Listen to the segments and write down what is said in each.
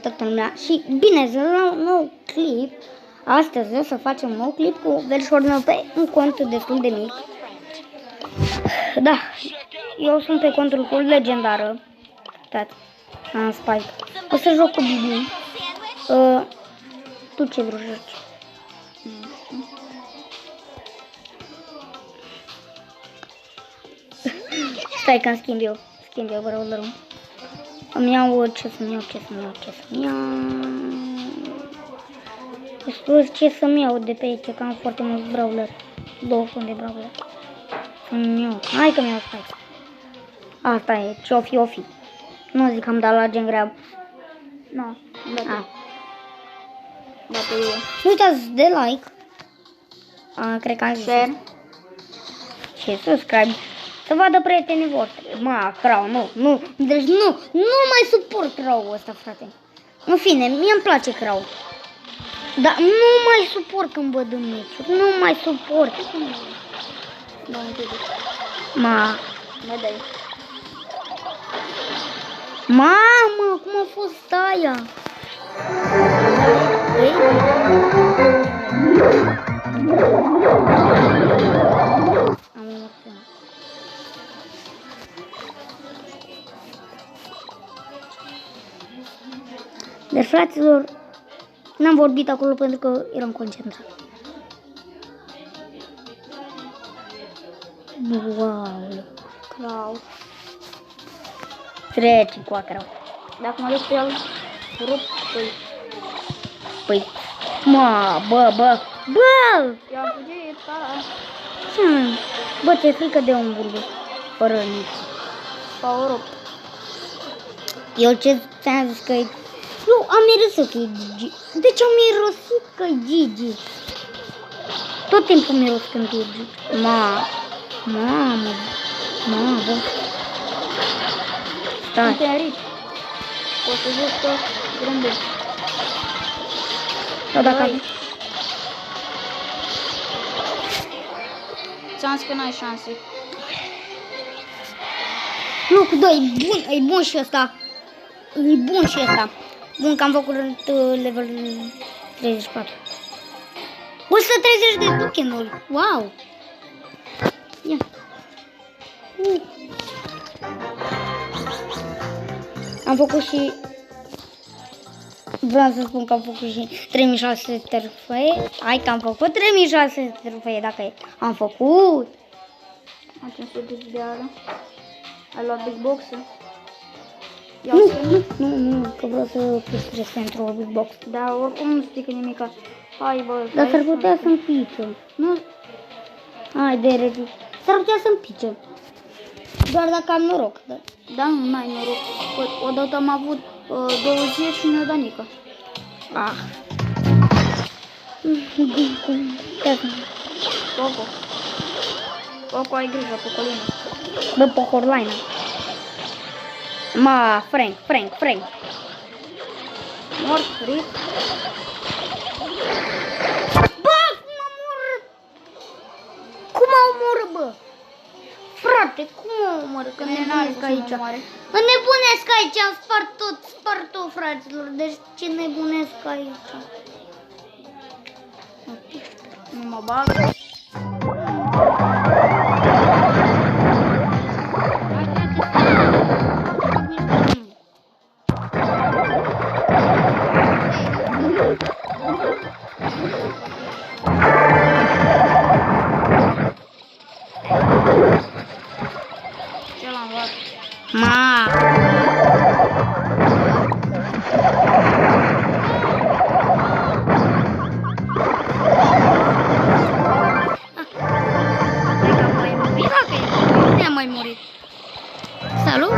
toată lumea. Și bine, să luăm un nou clip. Astăzi o să facem un nou clip cu verișorul meu pe un cont destul de mic. Da, eu sunt pe contul cu legendară. Uitați, am Spike. O să joc cu Bibi. Tu ce vrei să joci? Stai că schimb eu, brawlerul. Îmi iau ce să-mi iau de pe aici, că am foarte mulți brawler. 200 de brawler. Să-mi iau. Hai că mi-au Spike. Asta e, ce o fi. Nu zic că am dat la gen grab. Nu, dacă eu. Nu uitați de like. Cred că am zis. Share. Și subscribe. Să vadă prietenii voștri. Crow, nu. Deci nu mai suport Crow-ul ăsta, frate. În fine, mie îmi place Crow. Dar nu mai suport când văd în meciuri. Nu mai suport. Da, Mă dai. Mamă, cum a fost aia? Am emoționat. Deci, fraților, n-am vorbit acolo pentru că eram concentrat. Wow. Crow. Trece cu acrau. Dacă mă duc pe el, rup, Păi, bă! I-am fugit, Bă, ți-e frică de un bulbu fără nici. sau rup. Eu ce ți-am zis că e... Eu am mirosit că e Gigi. Deci am mirosit că e Gigi. Tot timpul miros când e Gigi. Mamă, bă. Stai. Sunt aici. O să zic că grândesc. Sau dacă... Ți-am zis că n-ai șanse. Nu, cu 2, e bun și ăsta. Bun că am făcut level 34. 130 de tokenuri. Wow. Ia. Am făcut și... Vreau să spun că am făcut și 3600 trofee. Hai că am făcut 3600 trofee, dacă e. Am făcut. Am 500 de ară. Ai luat big box-ul? Nu, că vreau să păstrez pentru big box. Da, oricum nu strică nimica. Hai, bă. Dar s-ar putea să-mi pice. Nu. Hai, de redu. S-ar putea să-mi pice. Doar dacă am noroc. Da, nu ai noroc. Odată am avut 20 și mi-a dat nică. Coco, ai grijă, Cocolina. Bă, Pocorlaina. Frank. Mort, rip. Bă, cum a omorât, bă? Frate, cum a omorât? Că nebunesc aici. Mă nebunesc aici, am spart tot, fraților. Deci ce nebunesc aici? Nu mă bag. Ce l-am luat? N-am mai murit. Salut!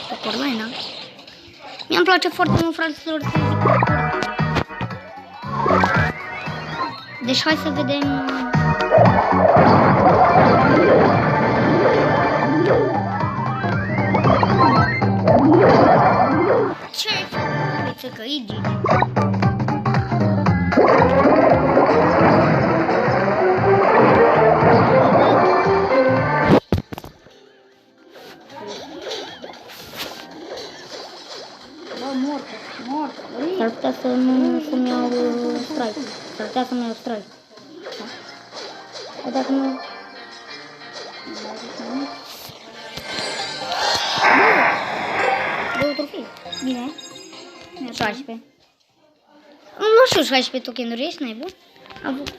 Pocorlaina. Mi-mi place foarte mult, fraților, să zic. Deci hai să vedem. Ce-ai făcut? Uite că e Gigi. S-ar putea să-mi iau strike. S-ar putea să-mi iau strike. Dar dacă nu... Două trofei. Bine. 16. Nu știu, 16 tokenuri, ești nebun? Am avut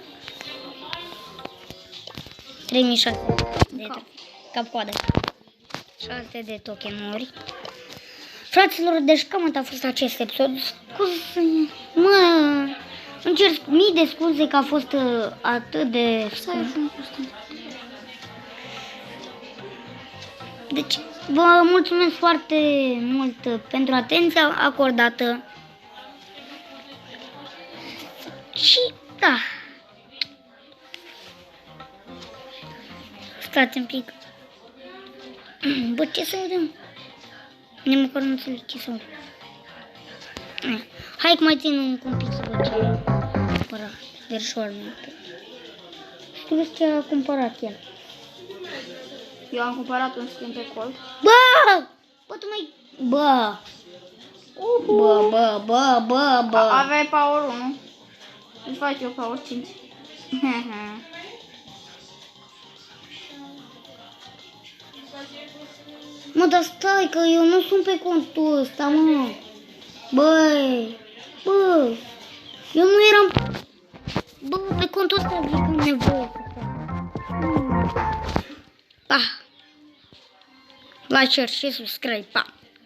3006 de cap-coadă. 6 de tokenuri. Fraților, deci cam atât a fost acest episod. Scuze, mă, îmi cer mii de scuze că a fost atât de... Deci, vă mulțumesc foarte mult pentru atenția acordată. Și, da. Stați un pic. Bă, ce să audem? Nici măcar nu înțeleg ce să audem. Hai că mai țin un pic să văd ce a cumpărat verișoară. Știu ce a cumpărat el. Eu am cumpărat un skin pe Colt. Bă! Bă, tu mai... Bă! Bă! Aveai power 1. Îți fac eu power 5. Mă, dar stai că eu nu sunt pe contul ăsta, mă. Băi! Bă! Eu nu eram... Bă, pe contul ăsta zic că am nevoie să fac. Pa! Like, share și subscribe, pa!